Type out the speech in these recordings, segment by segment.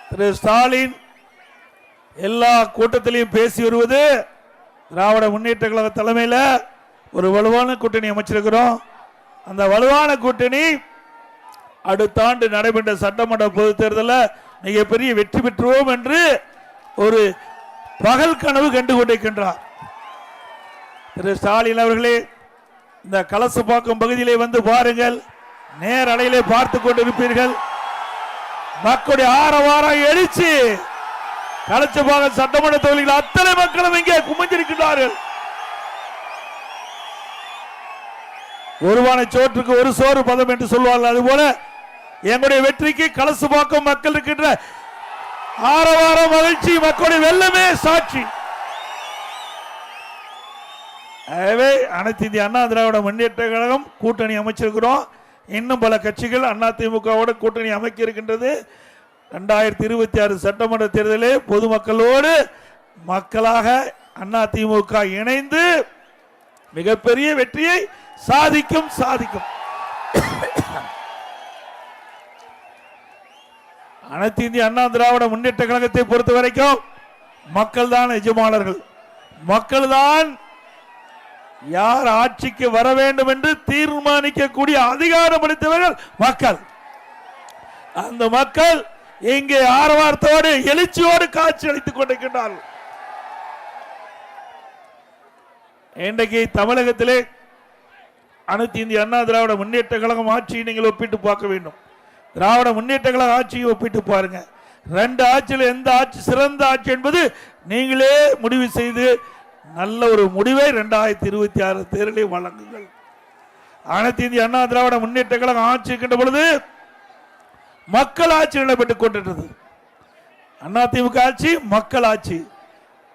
திரு ஸ்டாலின் எல்லா கூட்டத்திலையும் பேசி வருவது திராவிட முன்னேற்ற கழக தலைமையில் ஒரு வலுவான கூட்டணி அமைச்சிருக்கிறோம். அந்த வலுவான கூட்டணி அடுத்த ஆண்டு நடைபெற்ற சட்டமன்ற பொதுத் தேர்தலில் மிகப்பெரிய வெற்றி பெற்றுவோம் என்று ஒரு பகல் கனவு கண்டு கொண்டிருக்கின்றார் திரு ஸ்டாலின் அவர்களே. இந்த கலசப்பாக்கம் பகுதியிலே வந்து பாருங்கள், நேரலையிலே பார்த்து கொண்டிருப்பீர்கள். மக்களுடைய ஆரவாரம் எழுச்சி கலசப்பாக்கம் சட்டமன்ற தொகுதியில் அத்தனை மக்களும் இங்கே குமிஞ்சிருக்கிறார்கள். ஒருவான சோற்றுக்கு ஒரு சோறு பதம் என்று சொல்வார்கள். அதுபோல எங்களுடைய வெற்றிக்கு கலசப்பாக்கம் மக்கள் இருக்கின்ற ஆரவார மகிழ்ச்சி, மக்களுடைய வெள்ளமே சாட்சி. எனவே அனைத்து இந்திய அண்ணா திராவிட முன்னேற்ற கழகம் கூட்டணி அமைச்சிருக்கிறோம். இன்னும் பல கட்சிகள் அதிமுகவோடு கூட்டணி அமைக்க இருக்கின்றது. 2026 சட்டமன்ற தேர்தலில் பொதுமக்களோடு மக்களாக அதிமுக இணைந்து மிகப்பெரிய வெற்றியை சாதிக்கும். அனைத்து இந்திய அண்ணா திராவிட முன்னேற்ற கழகத்தை பொறுத்த வரைக்கும் மக்கள் தான் எஜமானர்கள். மக்கள் தான் யார் ஆட்சிக்கு வர வேண்டும் என்று தீர்மானிக்கக்கூடிய அதிகாரம் அளித்தவர்கள் மக்கள். அந்த மக்கள் இங்கே ஆரவாரத்தோடு எழுச்சியோடு காட்சி அளித்துக் கொண்டிருக்கின்றார்கள். இன்றைக்கு தமிழகத்திலே அனைத்து இந்திய அண்ணா திராவிட முன்னேற்ற கழகம் ஆட்சியை நீங்கள் ஒப்பிட்டு பார்க்க வேண்டும். திராவிட முன்னேற்ற கழக ஆட்சியை ஒப்பிட்டு பாருங்க. 2 ஆட்சியில் எந்த ஆட்சி சிறந்த ஆட்சி என்பது நீங்களே முடிவு செய்து நல்ல ஒரு முடிவை 2026 தேர்தலில் வழங்குங்கள். அனைத்து இந்திய அண்ணா திராவிட முன்னேற்ற கழகம் ஆட்சி இருக்கின்ற பொழுது மக்கள் ஆட்சி நடைபெற்றுக் கொண்டிருந்தது. அதிமுக ஆட்சி மக்கள் ஆட்சி,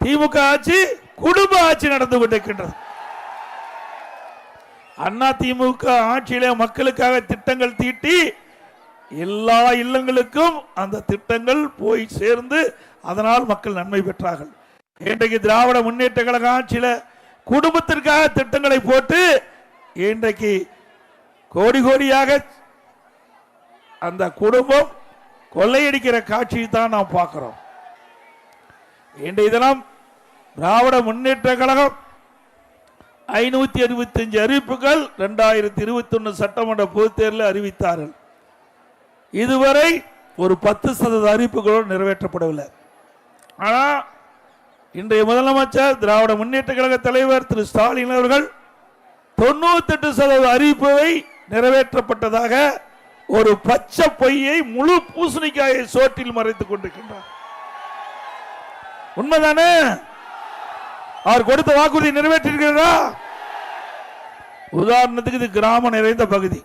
திமுக ஆட்சி குடும்ப ஆட்சி நடந்து கொண்டிருக்கின்றது. அதிமுக ஆட்சியிலே மக்களுக்காக திட்டங்கள் தீட்டி எல்லா இல்லங்களுக்கும் அந்த திட்டங்கள் போய் சேர்ந்து அதனால் மக்கள் நன்மை பெற்றார்கள். இன்றைக்கு திராவிட முன்னேற்ற கழக ஆட்சியில குடும்பத்திற்காக திட்டங்களை போட்டு இன்றைக்கு கோடி கோடியாக அந்த குடும்பம் கொள்ளையடிக்கிற காட்சியை தான் நாம் பார்க்கிறோம். இன்றைய தினம் திராவிட முன்னேற்ற கழகம் 565 அறிவிப்புகள் 2021 சட்டமன்ற பொதுத் தேர்தலில் அறிவித்தார்கள். இதுவரை ஒரு 10% அறிவிப்புகளோடு நிறைவேற்றப்படவில்லை. ஆனால் இன்றைய முதலமைச்சர் திராவிட முன்னேற்ற கழக தலைவர் திரு ஸ்டாலின் அவர்கள் 98% அறிவிப்பை நிறைவேற்றப்பட்டதாக ஒரு பச்சை பொய்யை முழு பூசணிக்காயை சோற்றில் மறைத்துக் கொண்டிருக்கின்றார். உண்மைதானே? அவர் கொடுத்த வாக்குறுதி நிறைவேற்றிருக்கிறதா? உதாரணத்துக்கு இது கிராமம் நிறைந்த பகுதி.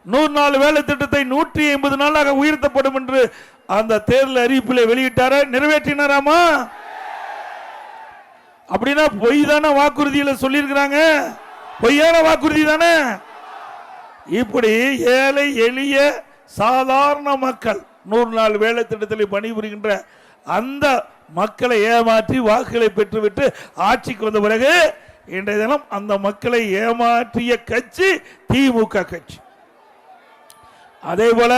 100 நாள் வேலை திட்டத்தை 150 நாளாக உயர்த்தப்படும் என்று அந்த தேர்தல் அறிவிப்பில் வெளியிட்டார, நிறைவேற்றினாராமா? அப்படின்னா பொய் தானே வாக்குறுதியில சொல்லியிருக்கிறாங்க, பொய்யான வாக்குறுதி தானே. இப்படி ஏழை எளிய சாதாரண மக்கள் 100 நாள் வேலை திட்டத்தில் பணிபுரிகின்ற அந்த மக்களை ஏமாற்றி வாக்குகளை பெற்றுவிட்டு ஆட்சிக்கு வந்த பிறகு இன்றைய தினம் அந்த மக்களை ஏமாற்றிய கட்சி திமுக கட்சி. அதே போல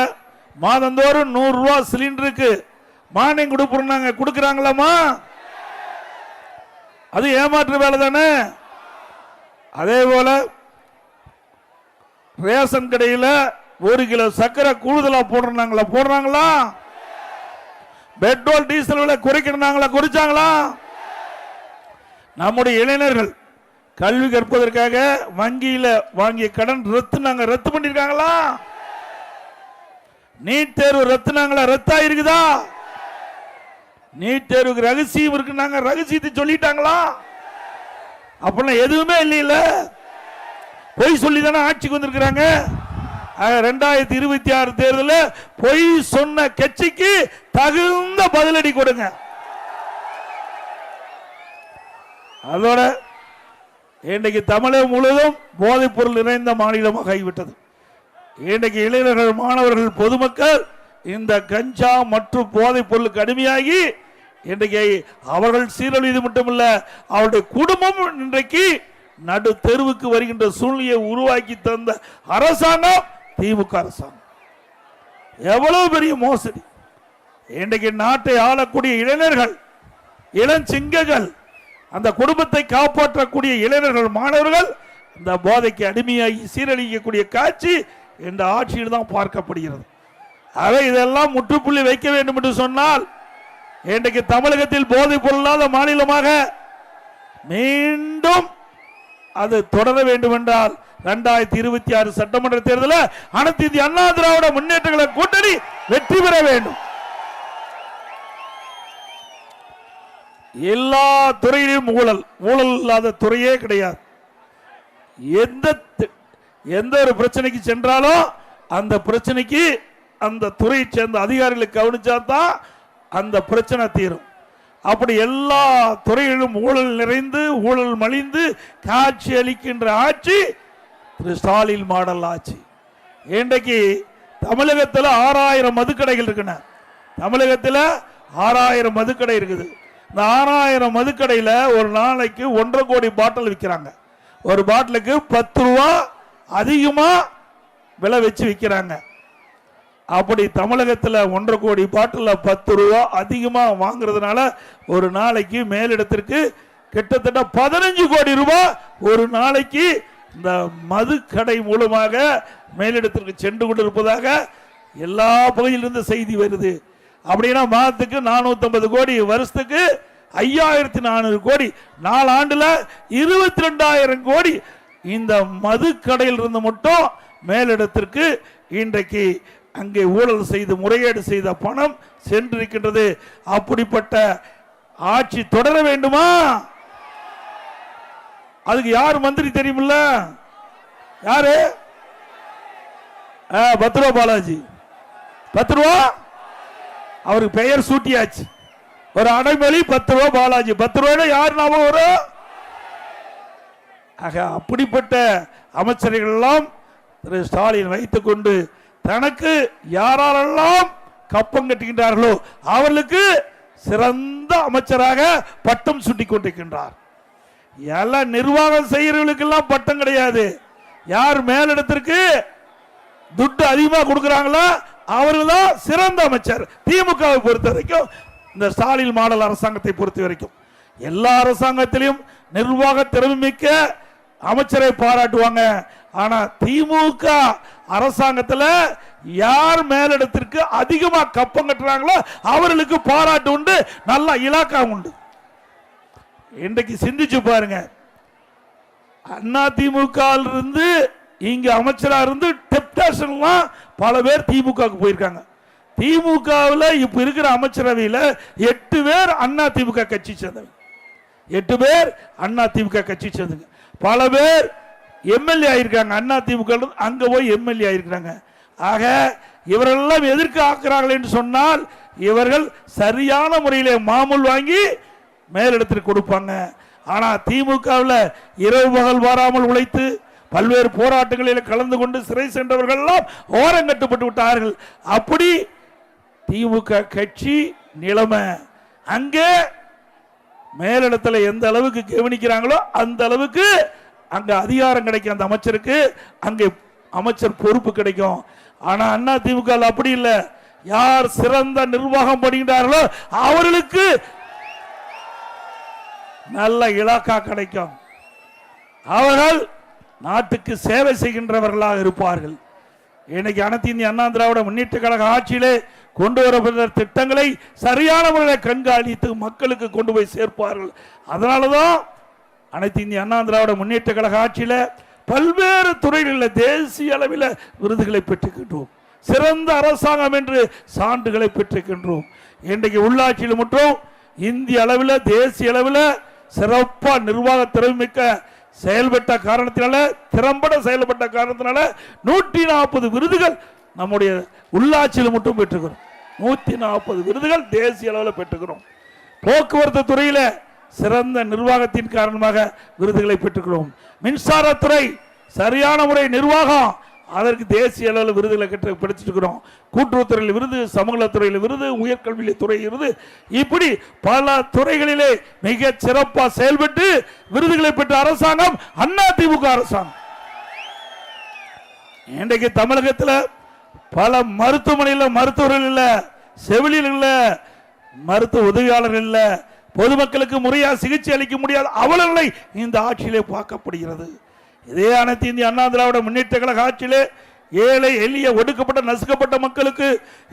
மாதந்தோறும் 100 ரூபாய் சிலிண்டருக்கு மானியம் கொடுக்கிறாங்களாமா? அது ஏமாற்று வேலை தானே. அதே போல ரேஷன் கடையில் 1 கிலோ சர்க்கரை கூடுதலா போடுறாங்களா? பெட்ரோல் டீசல் விலை குறைச்சாங்களா? நம்முடைய இளைஞர்கள் கல்வி கற்பதற்காக வங்கியில வாங்கிய கடன் ரத்து பண்ணிருக்காங்களா? நீட் தேர்வு ரத்தா இருக்குதா? நீட் தேர்வுக்கு ரகசியம் இருக்கு, ரகசியத்தை சொல்லிட்டாங்களா? அப்படின்னா எதுவுமே இல்லையில, பொய் சொல்லி தானே ஆட்சிக்கு வந்திருக்கிறாங்க. 2026 தேர்தலில் பொய் சொன்ன கட்சிக்கு தகுந்த பதிலடி கொடுங்க. அதோட இன்றைக்கு தமிழகம் முழுவதும் போதைப் பொருள் நிறைந்த மாநிலமாக ஆகிவிட்டது. இன்றைக்கு இளைஞர்கள், மாணவர்கள், பொதுமக்கள் இந்த கஞ்சா மற்றும் போதைப் பொருளுக்கு அடிமையாகி இன்றைக்கு அவர்கள் சீரழிவது மட்டுமல்ல, அவருடைய குடும்பம் இன்றைக்கு நடு தெருவுக்கு வருகின்ற சூழ்நிலையை உருவாக்கி தந்த அரசாங்கம் திமுக அரசாங்கம். எவ்வளவு பெரிய மோசடி, இன்றைக்கு நாட்டை ஆளக்கூடிய இளைஞர்கள், இளஞ்சிங்கங்கள், அந்த குடும்பத்தை காப்பாற்றக்கூடிய இளைஞர்கள், மாணவர்கள் இந்த போதைக்கு அடிமையாகி சீரழிக்கக்கூடிய காட்சி இந்த ஆட்சியில் தான் பார்க்கப்படுகிறது. ஆக இதெல்லாம் முற்றுப்புள்ளி வைக்க வேண்டும் என்று சொன்னால் இன்றைக்கு தமிழகத்தில் போதைப் பொருள் இல்லாத மாநிலமாக மீண்டும் அது தொடர வேண்டும் என்றால் 2026 சட்டமன்ற தேர்தலில் அனைத்து இந்திய அண்ணா திராவிட முன்னேற்ற கழக கூட்டணி வெற்றி பெற வேண்டும். எல்லா துறையிலும் ஊழல், ஊழல் இல்லாத துறையே கிடையாது. எந்த ஒரு பிரச்சனைக்கு சென்றாலும் அந்த பிரச்சனைக்கு அந்த துறையை சேர்ந்த அதிகாரிகளுக்கு கவனிச்சாதான் அந்த பிரச்சனை தீரும். அப்படி எல்லா துறைகளிலும் ஊழல் நிறைந்து ஊழல் மலிந்து காட்சி அளிக்கின்ற ஆட்சி திரு ஸ்டாலின் மாடல் ஆட்சி. இன்றைக்கு தமிழகத்தில் 6000 மதுக்கடைகள் இருக்குன. தமிழகத்தில் 6000 மதுக்கடை இருக்குது. இந்த 6000 மதுக்கடையில் ஒரு நாளைக்கு 1.5 கோடி பாட்டில் விற்கிறாங்க. ஒரு பாட்டிலுக்கு 10 ரூபா அதிகமா விலை வச்சு விற்கிறாங்க. அப்படி தமிழகத்தில் 1.5 கோடி பாட்டில் 10 ரூபா அதிகமா வாங்குறதுனால ஒரு நாளைக்கு மேலிடத்திற்கு கிட்டத்தட்ட 15 கோடி ரூபாய் ஒரு நாளைக்கு இந்த மதுக்கடை மூலமாக மேலிடத்திற்கு சென்று கொண்டிருப்பதாக எல்லா பகுதியிலிருந்து செய்தி வருது. அப்படின்னா மாதத்துக்கு 450 கோடி, வருஷத்துக்கு 5400 கோடி, 4 ஆண்டுல 22,000 கோடி இந்த மதுக்கடையில் இருந்து மட்டும் மேலிடத்திற்கு இன்றைக்கு அங்கே ஊழல் செய்து முறைகேடு செய்த பணம் சென்றிருக்கின்றது. அப்படிப்பட்ட ஆட்சி தொடர வேண்டுமா? அதுக்கு யார் மந்திரி தெரியுமில்ல? யாரு? 10 ரூபா பாலாஜி. 10 ரூபா அவருக்கு பெயர் சூட்டியாச்சு. ஒரு அடைமொழி 10 ரூபா பாலாஜி. 10 ரூபாய் யார் ஞாபகம் வரும்? ஆக அப்படிப்பட்ட அமைச்சர்கள் எல்லாம் திரு ஸ்டாலின் வைத்துக் கொண்டு தனக்கு யாரெல்லாம் கப்பம் கட்டுகின்றார்களோ அவர்களுக்கு சிறந்த அமைச்சராக பட்டம் சுட்டிக் கொண்டிருக்கின்றார். எல்லாம் நிர்வாகம் செய்யறவர்களுக்கு எல்லாம் பட்டம் கிடையாது. யார் மேலிடத்திற்கு துட்டு அதிகமாக கொடுக்கிறாங்களோ அவர்கள் தான் சிறந்த அமைச்சர். திமுகவை பொறுத்த வரைக்கும், இந்த ஸ்டாலின் மாடல் அரசாங்கத்தை பொறுத்த வரைக்கும் எல்லா அரசாங்கத்திலும் நிர்வாக திறமைமிக்க அமைச்சரை பாராட்டுவாங்க. ஆனா திமுக அரசாங்கத்தில் யார் மேலிடத்திற்கு அதிகமா கப்பம் கட்டுறாங்களோ அவர்களுக்கு பாராட்டு உண்டு, நல்ல இலாக்கா உண்டு. இன்றைக்கு சிந்திச்சு பாருங்க, அண்ணா திமுக இருந்து இங்க அமைச்சரா இருந்து டெப்டேஷன்லாம் பல பேர் திமுக போயிருக்காங்க. திமுகவில் இப்ப இருக்கிற அமைச்சரவையில் 8 பேர் அண்ணா திமுக கட்சி சேர்ந்தவங்க. 8 பேர் அண்ணா திமுக கட்சி சேர்ந்தவங்க. பல பேர் எம்எல்ஏ ஆயிருக்காங்க. அண்ணா திமுக அங்க போய் எம்எல்ஏ ஆயிருக்காங்க. ஆக இவரெல்லாம் எதற்கு ஆக்குறார்கள் என்று சொன்னால் இவர்கள் சரியான முறையிலே மாமூல் வாங்கி மேலிடத்திற்கு கொடுப்பாங்க. ஆனா திமுகவில் இரவு பகல் வாராமல் உழைத்து பல்வேறு போராட்டங்களில் கலந்து கொண்டு சிறை சென்றவர்கள் எல்லாம் ஓரங்கட்டுப்பட்டு விட்டார்கள். அப்படி திமுக கட்சி நிலைமை அங்கே மேலிடத்தில் எந்த அளவுக்கு கவனிக்கிறாங்களோ அந்த அளவுக்கு அங்க அதிகாரம் கிடைக்கும். அந்த அமைச்சருக்கு அங்கே அமைச்சர் பொறுப்பு கிடைக்கும். ஆனா அண்ணா திமுக அப்படி இல்லை. யார் சிறந்த நிர்வாகம் பண்ணுகிறார்களோ அவர்களுக்கு நல்ல இலாக்கா கிடைக்கும். அவர்கள் நாட்டுக்கு சேவை செய்கின்றவர்களாக இருப்பார்கள். இன்னைக்கு அனைத்து இந்திய அண்ணா திராவிட முன்னேற்ற கழக ஆட்சியிலே கொண்டு வரப்பட்ட திட்டங்களை சரியான முறையில் கண்காணித்து மக்களுக்கு கொண்டு போய் சேர்ப்பார்கள். அதனாலதான் அனைத்து இந்திய அண்ணா திராவிட முன்னேற்ற கழக ஆட்சியில பல்வேறு துறைகளில் தேசிய அளவில் விருதுகளை பெற்றுக்கின்றோம். சிறந்த அரசாங்கம் என்று சான்றுகளை பெற்றுக்கின்றோம். இன்றைக்கு உள்ளாட்சியில் மட்டும் இந்திய அளவில் தேசிய அளவில் சிறப்பா நிர்வாக திறமைமிக்க செயல்பட்ட காரணத்தினால, திறம்பட செயல்பட்ட காரணத்தினால 140 விருதுகள் நம்முடைய உள்ளாட்சியில் மட்டும் பெற்றுக்கிறோம். 140 விருதுகள் தேசிய அளவில் பெற்றுக்கிறோம். போக்குவரத்து துறையில சிறந்த நிர்வாகத்தின் காரணமாக விருதுகளை பெற்றுக்கிறோம். மின்சாரத்துறை சரியான முறை நிர்வாகம், அதற்கு தேசிய அளவில் விருதுகளை பெற்றிருக்கிறோம். கூட்டுறவுத்துறையில் விருது, சமூகத்துறையில் விருது, உயர்கல்வியில் துறை விருது, இப்படி பல துறைகளிலே மிக சிறப்பாக செயல்பட்டு விருதுகளை பெற்ற அரசாங்கம் அண்ணா திமுக அரசாங்கம். இன்றைக்கு தமிழகத்தில் பல மருத்துவமனையில் மருத்துவர்கள் இல்ல, செவிலியர்கள் இல்ல, மருத்துவ உதவியாளர்கள் இல்ல, பொதுமக்களுக்கு முறையா சிகிச்சை அளிக்க முடியாத அவலங்களை இந்த ஆட்சியிலே பார்க்கப்படுகிறது. இதே அனைத்து இந்திய அண்ணா திராவிட முன்னேற்ற கழக ஆட்சியிலே ஏழை எளிய ஒடுக்கப்பட்ட நசுக்கப்பட்ட மக்களுக்கு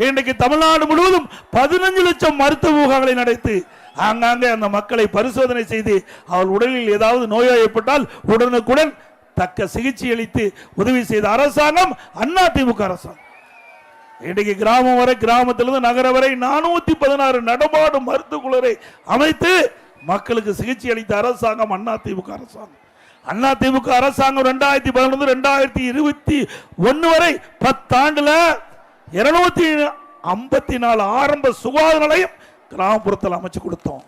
இன்றைக்கு தமிழ்நாடு முழுவதும் 15 லட்சம் மருத்துவ முகாம்களை நடத்தி ஆங்காங்கே அந்த மக்களை பரிசோதனை செய்து அவள் உடலில் ஏதாவது நோய் ஏற்பட்டால் உடனுக்குடன் தக்க சிகிச்சை அளித்து உதவி செய்த அரசாங்கம் அதிமுக அரசாங்கம். இன்றைக்கு கிராமம் வரை, கிராமத்திலிருந்து நகர வரை 416 நடமாடும் மருத்துவ குழுவை அமைத்து மக்களுக்கு சிகிச்சை அளித்த அரசாங்கம் அதிமுக அரசாங்கம். அதிமுக அரசாங்கம் 2011-2021 வரை 10 ஆண்டுல 254 ஆரம்ப சுகாதார நிலையம் கிராமப்புறத்தில் அமைச்சு கொடுத்தோம்.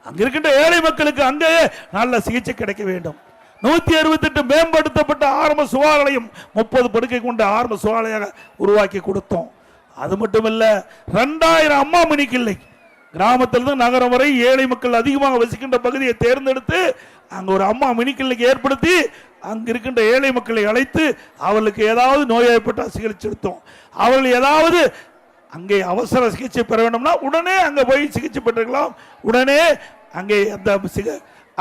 அங்க இருக்கின்ற ஏழை மக்களுக்கு அங்கே நல்ல சிகிச்சை கிடைக்க வேண்டும். 168 மேம்படுத்தப்பட்ட ஆரம்ப சுகாதார நிலையம் 30 படுக்கை கொண்ட ஆரம்ப சுகாதார உருவாக்கி கொடுத்தோம். அது மட்டுமல்ல, 2000 அம்மா மினி கிளினிக் கிராமத்திலிருந்து நகரம் வரை ஏழை மக்கள் அதிகமாக வசிக்கின்ற பகுதியை தேர்ந்தெடுத்து அங்க ஒரு அம்மா மினி கிளினிக் ஏற்படுத்தி அங்க இருக்கின்ற ஏழை மக்களை அழைத்து அவர்களுக்கு ஏதாவது நோய் ஏற்பட்டால் சிகிச்சை எடுத்தோம். அவர்கள் ஏதாவது அங்கே அவசர சிகிச்சை பெற வேண்டும்னா உடனே அங்க போய் சிகிச்சை பெற்றுக்கலாம். உடனே அங்கே அந்த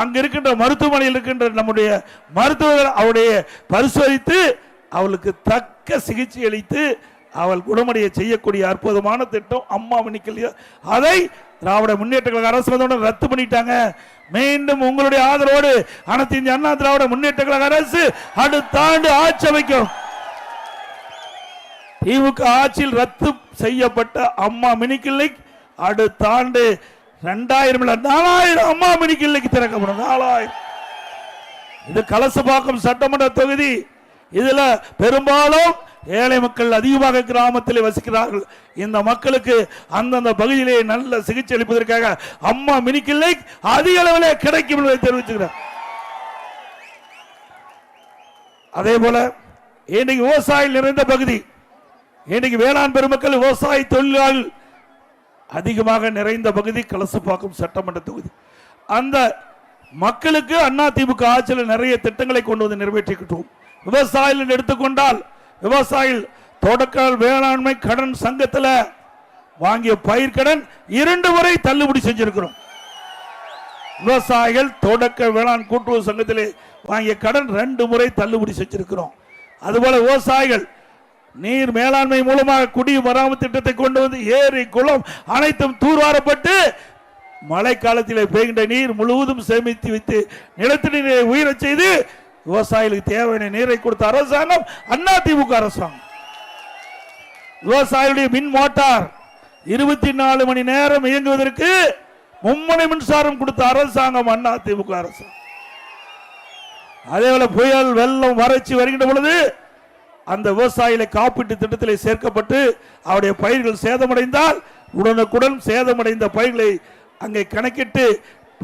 அங்க இருக்கின்ற மருத்துவமனையில் இருக்கின்ற நம்முடைய மருத்துவர்கள் அவருடைய பரிசோதித்து அவளுக்கு தக்க சிகிச்சை அளித்து அவள் குணமடைய செய்யக்கூடிய அற்புதமான திட்டம் அம்மா மினி கிளினிக். அதை திராவிட முன்னேற்ற கழக அரசு ரத்து பண்ணிட்டாங்க. மீண்டும் உங்களுடைய ஆதரவோடு அனைத்து இந்திய அண்ணா திராவிட முன்னேற்ற கழக அரசு அடுத்த ஆண்டு ஆட்சி அமைக்கும். திமுக ஆட்சியில் ரத்து செய்யப்பட்ட அம்மா மினி கிளினிக் அடுத்த ஆண்டு 2000 அம்மா மினி கிளினிக் திறக்கப்படும். 4000. இது கலசபாக்கம் சட்டமன்ற தொகுதி. இதுல பெரும்பாலும் ஏழை மக்கள் அதிகமாக கிராமத்தில் வசிக்கிறார்கள். இந்த மக்களுக்கு அந்தந்த பகுதியிலே நல்ல சிகிச்சை அளிப்பதற்காக அம்மா மினி கிளினிக் அதிக அளவில் கிடைக்கும் என்பதை தெரிவிச்சுக்கிறார். அதே போல இன்னைக்கு விவசாயிகள் நிறைந்த பகுதி, இன்னைக்கு வேளாண் பெருமக்கள் விவசாய தொழிலாளர்கள் அதிகமாக நிறைந்த பகுதி கலசப்பாக்கம் சட்டமன்ற தொகுதி. அந்த மக்களுக்கு அதிமுக ஆட்சியில் நிறைய திட்டங்களை கொண்டு வந்து நிறைவேற்றிக்கிட்டோம். விவசாயிகள் எடுத்துக்கொண்டால் விவசாயிகள் தொடக்க வேளாண்மை கடன் சங்கத்தில் வாங்கிய பயிர் கடன் 2 முறை தள்ளுபடி செஞ்சிருக்கிறோம். விவசாயிகள் தொடக்க வேளாண் கூட்டுறவு சங்கத்திலே வாங்கிய கடன் 2 முறை தள்ளுபடி செஞ்சிருக்கிறோம். அதுபோல விவசாயிகள் நீர் மேலாண்மை மூலமாக குடி மராமத்து திட்டத்தை கொண்டு வந்து ஏரி குளம் அனைத்தும் தூர்வாரப்பட்டு மழை காலத்திலே பெய்கின்ற நீர் முழுவதும் சேமித்து வைத்து நிலத்தடி நீரை உயிரச் செய்து விவசாயிகளுக்கு தேவையான நீரை கொடுத்த அரசாங்கம் அதிமுக அரசாங்கம். விவசாயிகளுடைய மின் மோட்டார் 24 மணி நேரம் இயங்குவதற்கு மும்முனை மின்சாரம் கொடுத்த அரசாங்கம் அதிமுக அரசாங்கம். அதேபோல புயல் வெள்ளம் வறட்சி வருகின்ற பொழுது அந்த விவசாயிகளை காப்பீட்டு திட்டத்தில் சேர்க்கப்பட்டு அவருடைய பயிர்கள் சேதமடைந்தால் உடனுக்குடன் சேதமடைந்த பயிர்களை அங்கே கணக்கிட்டு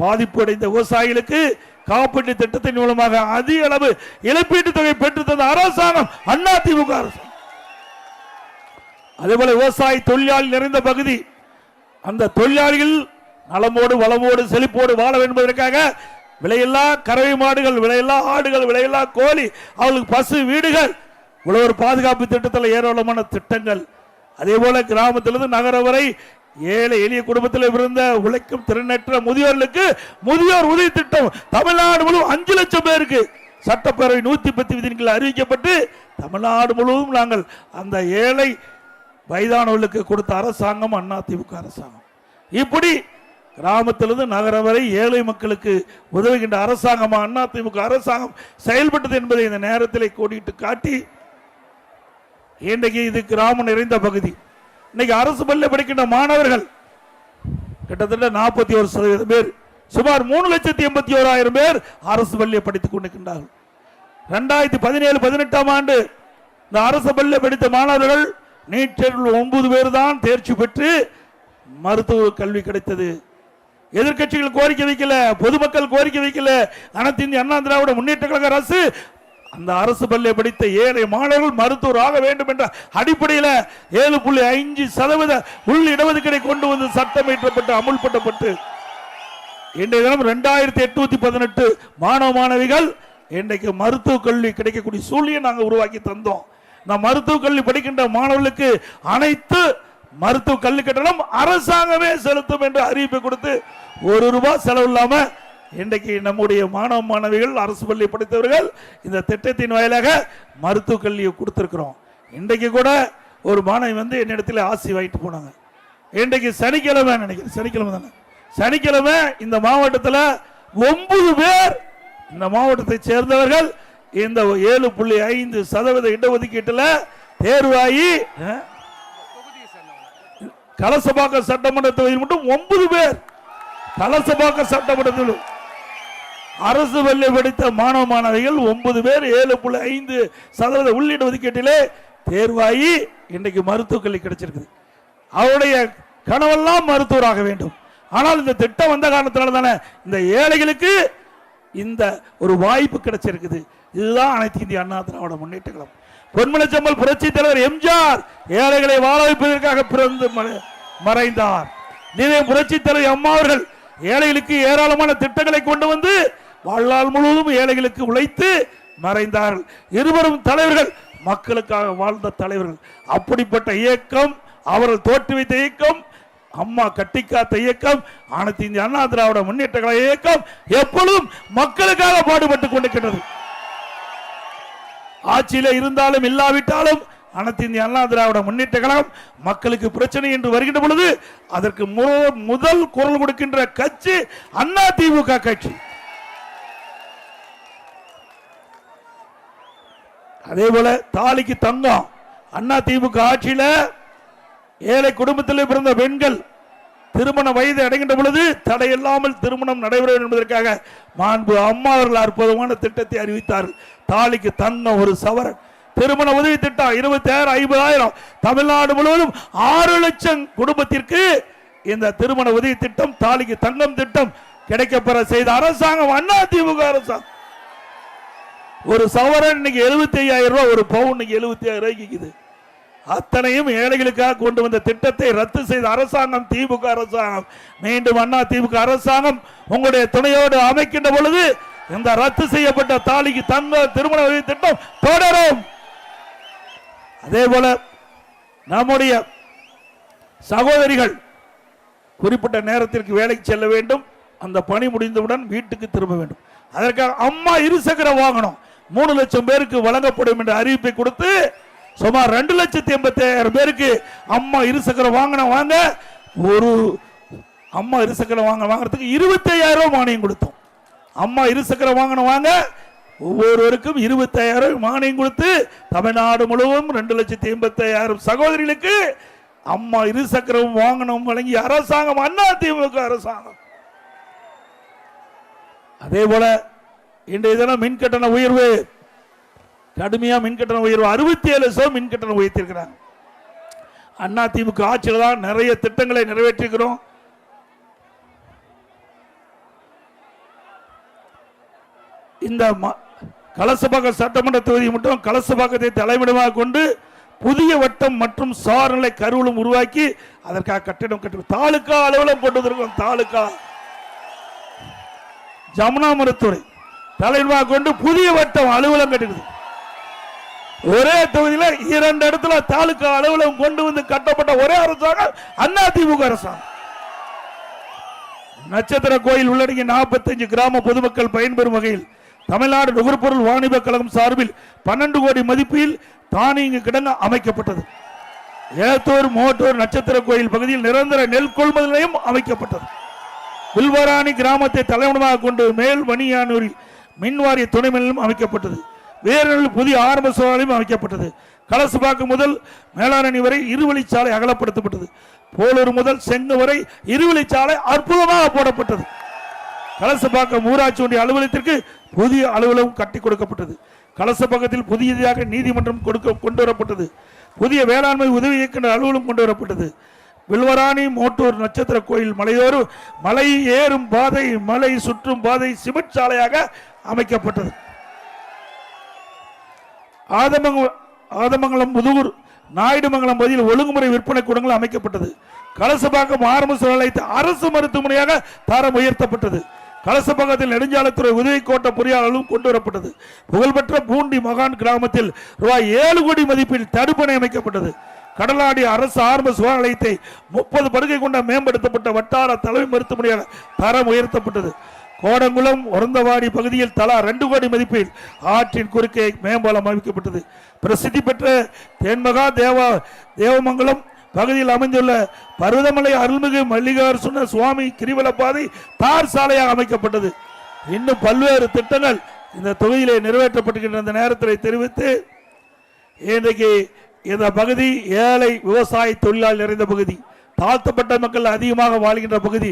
பாதிப்பு அடைந்த விவசாயிகளுக்கு காப்பீட்டு திட்டத்தின் மூலமாக அதிக அளவு இழப்பீட்டு தொகை பெற்று தந்த அரசாங்கம் அதிமுக அரசாங்கம். அதேபோல விவசாய தொழிலாளி நிறைந்த பகுதி, அந்த தொழிலாளிகள் நலமோடு வளமோடு செழிப்போடு வாழ வேண்டும் என்பதற்காக விலையில்லா கறவை மாடுகள், விலையில்லா ஆடுகள், விலையில்லா கோழி, அவர்களுக்கு பசு வீடுகள், உழவர் பாதுகாப்பு திட்டத்தில் ஏராளமான திட்டங்கள். அதே போல கிராமத்திலிருந்து நகரம் வரை ஏழை எளிய குடும்பத்தில் இருந்த உழைக்கும் திறனற்ற முதியோர்களுக்கு முதியோர் உதவி திட்டம் தமிழ்நாடு முழுவதும் 5 லட்சம் பேருக்கு சட்டப்பேரவை 110 விதிகள் அறிவிக்கப்பட்டு தமிழ்நாடு முழுவதும் நாங்கள் அந்த ஏழை வயதானவர்களுக்கு கொடுத்த அரசாங்கம் அதிமுக அரசாங்கம். இப்படி கிராமத்திலிருந்து நகரம் வரை ஏழை மக்களுக்கு உதவுகின்ற அரசாங்கம் அதிமுக அரசாங்கம் செயல்பட்டது என்பதை இந்த நேரத்தில் கோடிட்டு காட்டி, இன்றைக்கு இது கிராமம் நிறைந்த பகுதி. இன்னைக்கு அரசு பள்ளியில் படிக்கின்ற மாணவர்கள் கிட்டத்தட்ட 41% பேர், சுமார் 3,81,000 பேர் அரசு பள்ளியை படித்துக் கொண்டிருக்கின்றார்கள். 2017-18 ஆண்டு இந்த அரசு பள்ளியில் படித்த மாணவர்கள் நீட் தேர்வில் 9 பேர் தான் தேர்ச்சி பெற்று மருத்துவ கல்வி கிடைத்தது. எதிர்கட்சிகள் கோரிக்கை வைக்கல, பொதுமக்கள் கோரிக்கை வைக்கல. அனைத்து இந்திய அண்ணா திராவிட முன்னேற்ற கழக அரசு அந்த அரசு பள்ளியை படித்த ஏழை மாணவர்கள் மருத்துவர் ஆக வேண்டும் என்ற அடிப்படையில் 7.5% உள் இடஒதுக்கீடை கொண்டு வந்து சட்டம் இயற்றப்பட்டு அமுல்படுத்தப்பட்டு இன்றைய தினம் 2818 மாணவ மாணவிகள் இன்றைக்கு மருத்துவ கல்வி கிடைக்கக்கூடிய சூழ்நிலையை நாங்கள் உருவாக்கி தந்தோம். இந்த மருத்துவ கல்வி படிக்கின்ற மாணவர்களுக்கு அனைத்து மருத்துவ கல்வி கட்டணம் அரசாங்கமே செலுத்தும் என்று அறிவிப்பை கொடுத்து ₹1 செலவு இல்லாம இன்றைக்கு நம்முடைய மாணவ மாணவிகள் அரசு பள்ளி படித்தவர்கள் இந்த திட்டத்தின் வாயிலாக மருத்துவ கல்வியை கொடுத்திருக்கிறோம். இன்றைக்கு கூட ஒரு மாணவி வந்து என்னிடத்தில் ஆசி வாங்கிட்டு போனாங்க. இன்றைக்கு சனிக்கிழமை நினைக்கிறேன், சனிக்கிழமை தானே, சனிக்கிழமை இந்த மாவட்டத்தில் 9 பேர் இந்த மாவட்டத்தை சேர்ந்தவர்கள் இந்த 7.5% இடஒதுக்கீட்டில் தேர்வாகி கலசபாக்கம் சட்டமன்ற தொகுதியில் மட்டும் 9 பேர் கலசபாக்கம் சட்டமன்றத்தில் அரசு பள்ளி படித்த மாணவ மாணவிகள் 9 பேர் 7.5% உள்ளிட ஒதுக்கீட்டிலே தேர்வாகி இன்றைக்கு மருத்துவக் கல்வி கிடைச்சிருக்குது. அவருடைய கனவெல்லாம் மருத்துவராக வேண்டும். ஆனால் இந்த திட்டம் வந்த காரணத்தினால தானே இந்த ஏழைகளுக்கு இந்த ஒரு வாய்ப்பு கிடைச்சிருக்குது. இதுதான் அனைத்து இந்திய அண்ணா திராவிட முன்னேற்ற கழகம். பொன்மனச்செம்மல் புரட்சி தலைவர் எம்ஜிஆர் ஏழைகளை வாழ வைப்பதற்காக பிறந்து மறைந்தார். இதே புரட்சி தலைவர் அம்மா அவர்கள் ஏழைகளுக்கு ஏராளமான திட்டங்களை கொண்டு வந்து வாழ்நாள் முழுவதும் ஏழைகளுக்கு உழைத்து மறைந்தார்கள். இருவரும் தலைவர்கள் மக்களுக்காக வாழ்ந்த தலைவர்கள். அப்படிப்பட்ட இயக்கம், அவர்கள் தோற்றுவித்த இயக்கம், அம்மா கட்டிக்காத்த இயக்கம், அனைத்து இந்திய அண்ணா திராவிட முன்னேற்ற கழக இயக்கம் எப்பொழுதும் மக்களுக்காக பாடுபட்டுக் கொண்டிருக்கிறது. ஆட்சியில இருந்தாலும் இல்லாவிட்டாலும் அனைத்து இந்திய அண்ணா திராவிட முன்னேற்ற கழகம் மக்களுக்கு பிரச்சனை என்று வருகின்ற பொழுது அதற்கு முதல் குரல் கொடுக்கின்ற கட்சி அண்ணா திமுக கட்சி. அதே போல தாலிக்கு தங்கம் அண்ணா திமுக ஆட்சியில ஏழை குடும்பத்தில் பிறந்த பெண்கள் திருமண வயது அடைகின்ற பொழுது தடையில்லாமல் திருமணம் நடைபெற என்பதற்காக மாண்பு அம்மா அவர்கள் அற்புதமான திட்டத்தை அறிவித்தார்கள். தாலிக்கு தங்கம் 1 சவரன் திருமண உதவி திட்டம் 26,000 50,000 தமிழ்நாடு முழுவதும் 6 லட்சம் குடும்பத்திற்கு இந்த திருமண உதவி திட்டம் தாலிக்கு தங்கம் திட்டம் கிடைக்கப்பெற செய்த அரசாங்கம் அண்ணா திமுக அரசாங்கம். 1 சவரன் இன்னைக்கு 75,000 ரூபாய், 1 பவுன் இன்னைக்கு 75,000 ரூபாய்க்கு. அத்தனையும் ஏழைகளுக்காக கொண்டு வந்த திட்டத்தை ரத்து செய்த அரசாங்கம் திமுக அரசாங்கம். மீண்டும் அண்ணா திமுக அரசாங்கம் உங்களுடைய துணையோடு அமைக்கின்ற பொழுது இந்த ரத்து செய்யப்பட்ட தாலிக்கு தங்க திருமண உதவி திட்டம் தொடரும். அதே போல நம்முடைய சகோதரிகள் குறிப்பிட்ட நேரத்திற்கு வேலைக்கு செல்ல வேண்டும். அந்த பணி முடிந்தவுடன் வீட்டுக்கு திரும்ப வேண்டும். அதற்காக அம்மா இருசக்கர வாகனம் 3 லட்சம் பேருக்கு வழங்கப்படும் என்ற அறிவிப்பை கொடுத்து சுமார் 2,80,000 பேருக்கு அம்மா இருசக்கர வாகனம் வாங்க ஒரு அம்மா இருசக்கர வாங்குறதுக்கு 25,000 ரூபாய் மானியம் கொடுத்தோம். அம்மா இருசக்கர வாகனம் வாங்க ஒவ்வொருவருக்கும் 25,000 மானியம் கொடுத்து தமிழ்நாடு முழுவதும் 2,80,000 சகோதரிகளுக்கு அம்மா இருசக்கரம் வாகனம் வழங்கிய அரசாங்கம் அண்ணா திமுக அரசாங்கம். அதே போல இன்றைய தினம் மின் கட்டண உயர்வு, கடுமையா மின் கட்டண உயர்வு 67% மின் கட்டணம் உயர்த்திருக்கிறாங்க. அண்ணா திமுக ஆட்சியில் தான் நிறைய திட்டங்களை நிறைவேற்றிருக்கிறோம். இந்த கலசபாக்கம் சட்டமன்ற தொகுதி மட்டும் கலசபாக்கத்தை தலைமையிடமாக கொண்டு புதிய வட்டம் மற்றும் சார்நிலை கருவூலம் உருவாக்கி அதற்காக கட்டிடம் கட்டி தாலுகா அலுவலகம் கொண்டு வந்திருக்கோம். தாலுகா ஜமுனா மருத்துவரை தலைமையிடமாக கொண்டு புதிய வட்டம் அலுவலகம் கட்டிடுது. ஒரே தொகுதியில் 2 இடத்துல தாலுகா அலுவலகம் கொண்டு வந்து கட்டப்பட்ட ஒரே அரசாங்கம் அண்ணா திமுக அரசாங்கம். நட்சத்திர கோயில் உள்ளடங்கிய 45 கிராம பொதுமக்கள் பயன்பெறும் வகையில் தமிழ்நாடு நுகர்பொருள் வாணிப கழகம் சார்பில் 12 கோடி மதிப்பில் தானியங்கி கிடங்கு அமைக்கப்பட்டது. ஏத்தூர் மோட்டூர் நட்சத்திர கோயில் பகுதியில் நிரந்தர நெல் கொள்முதல் நிலையம் அமைக்கப்பட்டது. வில்வராணி கிராமத்தை தலைமையிடமாக கொண்டு மேல் மணியானூரில் மின்வாரிய துணை நிலையம் அமைக்கப்பட்டது. வேறு புதிய ஆரம்ப சாலையும் அமைக்கப்பட்டது. கலசபாக்கம் முதல் மேலாரணி வரை இருவழிச்சாலை அகலப்படுத்தப்பட்டது. போலூர் முதல் செங்கு வரை இருவழிச்சாலை அற்புதமாக போடப்பட்டது. கலசபாக்கம் ஊராட்சி ஒன்றிய அலுவலகத்திற்கு புதிய அலுவலகம் கட்டி கொடுக்கப்பட்டது. கலசபாக்கத்தில் புதியதாக நீதிமன்றம் கொண்டு வரப்பட்டது. புதிய வேளாண்மை உதவி இயக்குநர் அலுவலகம் கொண்டு வரப்பட்டது. வில்வராணி மோட்டூர் நட்சத்திர கோயில் மலையோரு மலை ஏறும் பாதை மலை சுற்றும் பாதை சிமெண்ட் சாலையாக அமைக்கப்பட்டது. ஆதமங்கலம் முதுகூர் நாயுடுமங்கலம் பகுதியில் ஒழுங்குமுறை விற்பனை கூடங்கள் அமைக்கப்பட்டது. கலசபாக்கம் ஆரம்ப சுகாதார அரசு மருத்துவமனையாக தரம் உயர்த்தப்பட்டது. கலசபாக்கத்தில் நெடுஞ்சாலைத்துறை உதவி கோட்ட பொறியாளர்களும் கொண்டு வரப்பட்டது. புகழ்பெற்ற பூண்டி மகான் கிராமத்தில் ரூபாய் 7 கோடி மதிப்பில் தடுப்பணை அமைக்கப்பட்டது. கடலாடி அரசு ஆரம்ப சுகாதார நிலையத்தை 30 படுக்கை கொண்ட மேம்படுத்தப்பட்ட வட்டார தலைமை மருத்துவமனையாக தரம் உயர்த்தப்பட்டது. கோடங்குளம் ஒரந்தவாடி பகுதியில் தலா 2 கோடி மதிப்பில் ஆற்றின் குறுக்கே மேம்பாலம் அமைக்கப்பட்டது. பிரசித்தி பெற்ற தென்மகா தேவமங்கலம் பகுதியில் அமைந்துள்ள பருவதமலை அருள்மிகு மல்லிகார்ஜுன சுவாமி கிரிவல பாதை தார் சாலையாக அமைக்கப்பட்டது. இன்னும் பல்வேறு திட்டங்கள் இந்த தொகுதியிலே நிறைவேற்றப்பட்டுகின்ற இந்த நேரத்தில் தெரிவித்து, இன்றைக்கு இந்த பகுதி ஏழை விவசாய தொழிலாளி நிறைந்த பகுதி, தாழ்த்தப்பட்ட மக்கள் அதிகமாக வாழ்கின்ற பகுதி.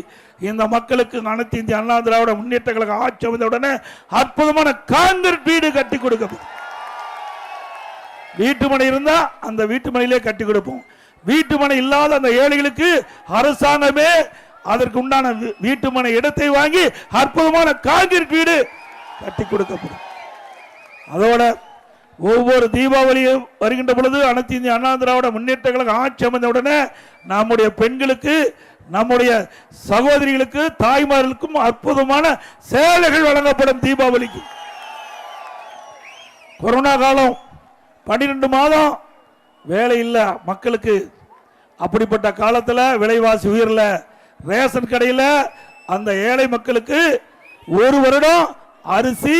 இந்த மக்களுக்கு அனைத்து இந்திய அண்ணா திராவிட முன்னேற்ற கழக ஆட்சி அமைந்தவுடனே அற்புதமான காங்கிரீட் வீடு கட்டி கொடுக்கப்படும். வீட்டுமனை இருந்தா அந்த வீட்டுமனையிலே கட்டி கொடுப்போம். வீட்டுமனை இல்லாத அந்த ஏழைகளுக்கு அரசாங்கமே அதற்கு உண்டான வீட்டுமனை இடத்தை வாங்கி அற்புதமான காங்கிரீட் வீடு கட்டி கொடுக்கப்படும். அதோட ஒவ்வொரு தீபாவளியும் வருகின்ற பொழுது அனைத்து இந்திய அண்ணா திராவிட முன்னேற்ற கழக ஆட்சி அமைந்தவுடனே நம்முடைய பெண்களுக்கு, நம்முடைய சகோதரிகளுக்கு, தாய்மார்களுக்கும் அற்புதமான சேலைகள் வழங்கப்படும். தீபாவளிக்கு கொரோனா காலம் 12 மாதம் வேலை இல்லை மக்களுக்கு. அப்படிப்பட்ட காலத்தில் விலைவாசி உயர்ல, ரேஷன் கடையில் அந்த ஏழை மக்களுக்கு 1 வருடம் அரிசி,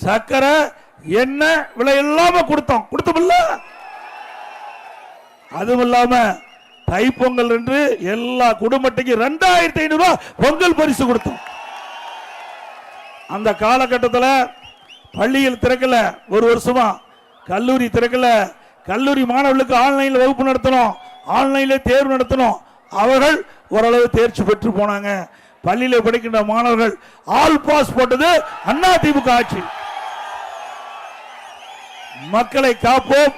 சர்க்கரை, எண்ணெய் விலை இல்லாம கொடுத்தோம்ல. அதுவும் இல்லாம தைப்பொங்கல் என்று எல்லா குடும்பத்துக்கு 2500 ரூபாய் பொங்கல் பரிசு கொடுத்தோம். அந்த காலகட்டத்தில் பள்ளியில் திறக்கல, 1 வருஷமா கல்லூரி திறக்கல. கல்லூரி மாணவர்களுக்கு ஆன்லைன்ல வகுப்பு நடத்தணும், ஆன்லைன்ல தேர்வு நடத்தணும். அவர்கள் ஓரளவு தேர்ச்சி பெற்று போனாங்க. பள்ளியில படிக்கின்ற மாணவர்கள் ஆல் பாஸ் போட்டது அண்ணா திமுக ஆட்சி. மக்களை காப்போம்,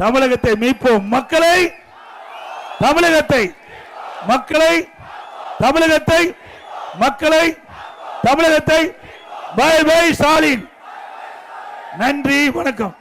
தமிழகத்தை மீட்போம். மக்களை தமிழகத்தை மக்களை தமிழகத்தை மக்களை தமிழகத்தை பை பை ஸ்டாலின். நன்றி, வணக்கம்.